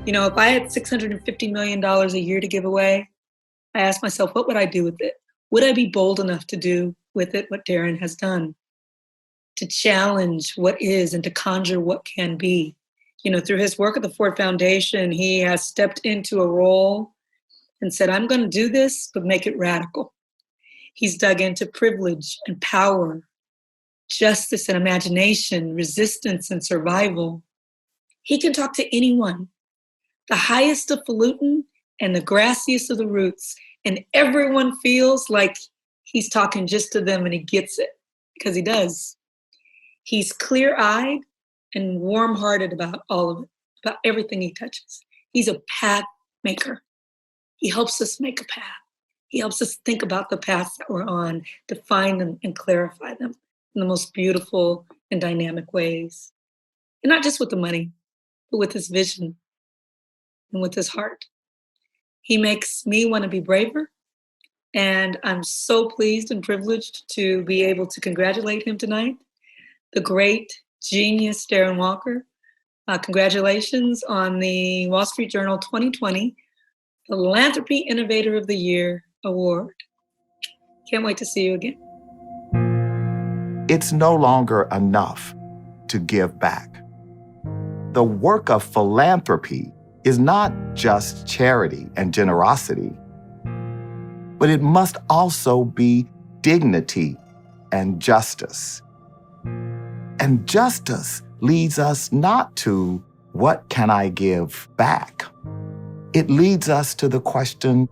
If I had $650 million a year to give away, I asked myself, what would I do with it? Would I be bold enough to do with it what Darren has done? To challenge what is and to conjure what can be. Through his work at the Ford Foundation, he has stepped into a role and said, I'm going to do this, but make it radical. He's dug into privilege and power, justice and imagination, resistance and survival. He can talk to anyone, the highest of falutin and the grassiest of the roots, and everyone feels like he's talking just to them and he gets it, because he does. He's clear-eyed and warm-hearted about all of it, about everything he touches. He's a path maker. He helps us make a path. He helps us think about the paths that we're on, define them and clarify them in the most beautiful and dynamic ways. And not just with the money, but with his vision and with his heart. He makes me want to be braver. And I'm so pleased and privileged to be able to congratulate him tonight. The great genius, Darren Walker. Congratulations on the Wall Street Journal 2020 Philanthropy Innovator of the Year Award. Can't wait to see you again. It's no longer enough to give back. The work of philanthropy is not just charity and generosity, but it must also be dignity and justice. And justice leads us not to what can I give back? It leads us to the question,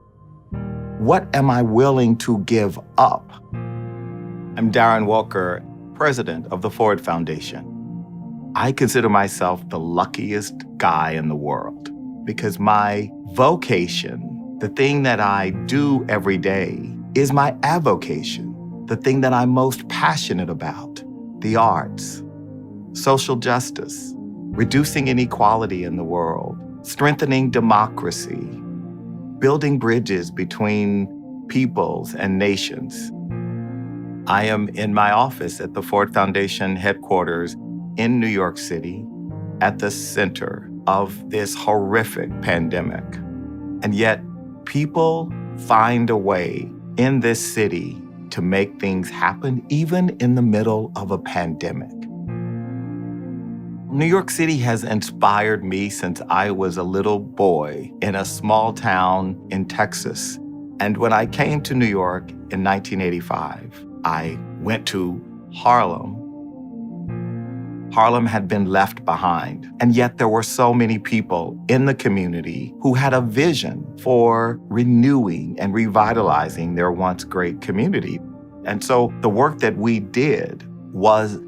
what am I willing to give up? I'm Darren Walker, president of the Ford Foundation. I consider myself the luckiest guy in the world because my vocation, the thing that I do every day, is my avocation, the thing that I'm most passionate about, the arts, social justice, reducing inequality in the world, strengthening democracy, building bridges between peoples and nations. I am in my office at the Ford Foundation headquarters in New York City at the center of this horrific pandemic. And yet, people find a way in this city to make things happen, even in the middle of a pandemic. New York City has inspired me since I was a little boy in a small town in Texas. And when I came to New York in 1985, I went to Harlem. Harlem had been left behind, and yet there were so many people in the community who had a vision for renewing and revitalizing their once great community. And so the work that we did was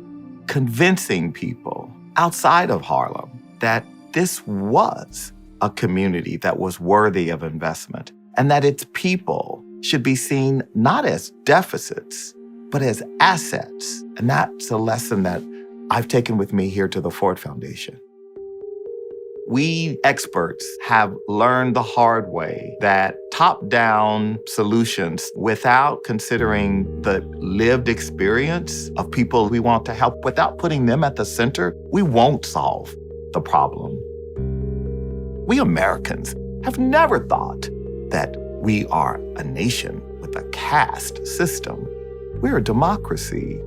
convincing people outside of Harlem that this was a community that was worthy of investment and that its people should be seen not as deficits, but as assets. And that's a lesson that I've taken with me here to the Ford Foundation. We experts have learned the hard way that top-down solutions without considering the lived experience of people we want to help, without putting them at the center, we won't solve the problem. We Americans have never thought that we are a nation with a caste system. We're a democracy.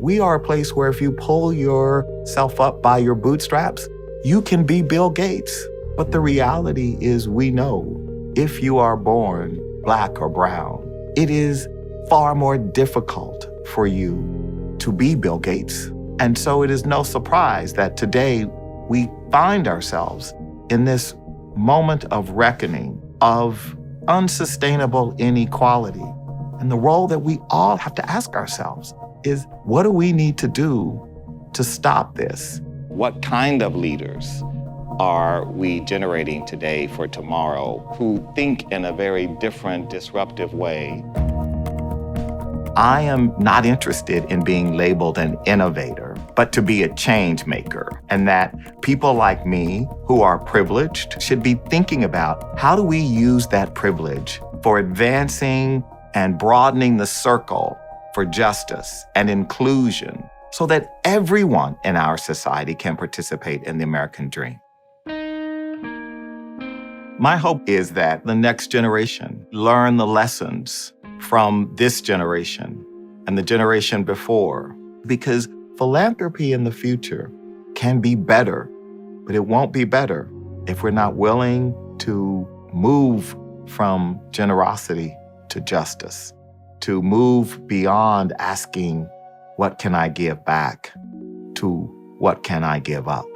We are a place where if you pull yourself up by your bootstraps, you can be Bill Gates. But the reality is we know if you are born Black or brown, it is far more difficult for you to be Bill Gates. And so it is no surprise that today we find ourselves in this moment of reckoning, of unsustainable inequality. And the role that we all have to ask ourselves is, what do we need to do to stop this? What kind of leaders are we generating today for tomorrow who think in a very different, disruptive way? I am not interested in being labeled an innovator, but to be a change maker. And that people like me who are privileged should be thinking about how do we use that privilege for advancing and broadening the circle for justice and inclusion so that everyone in our society can participate in the American dream. My hope is that the next generation learn the lessons from this generation and the generation before, because philanthropy in the future can be better, but it won't be better if we're not willing to move from generosity to justice, to move beyond asking, what can I give back, to what can I give up?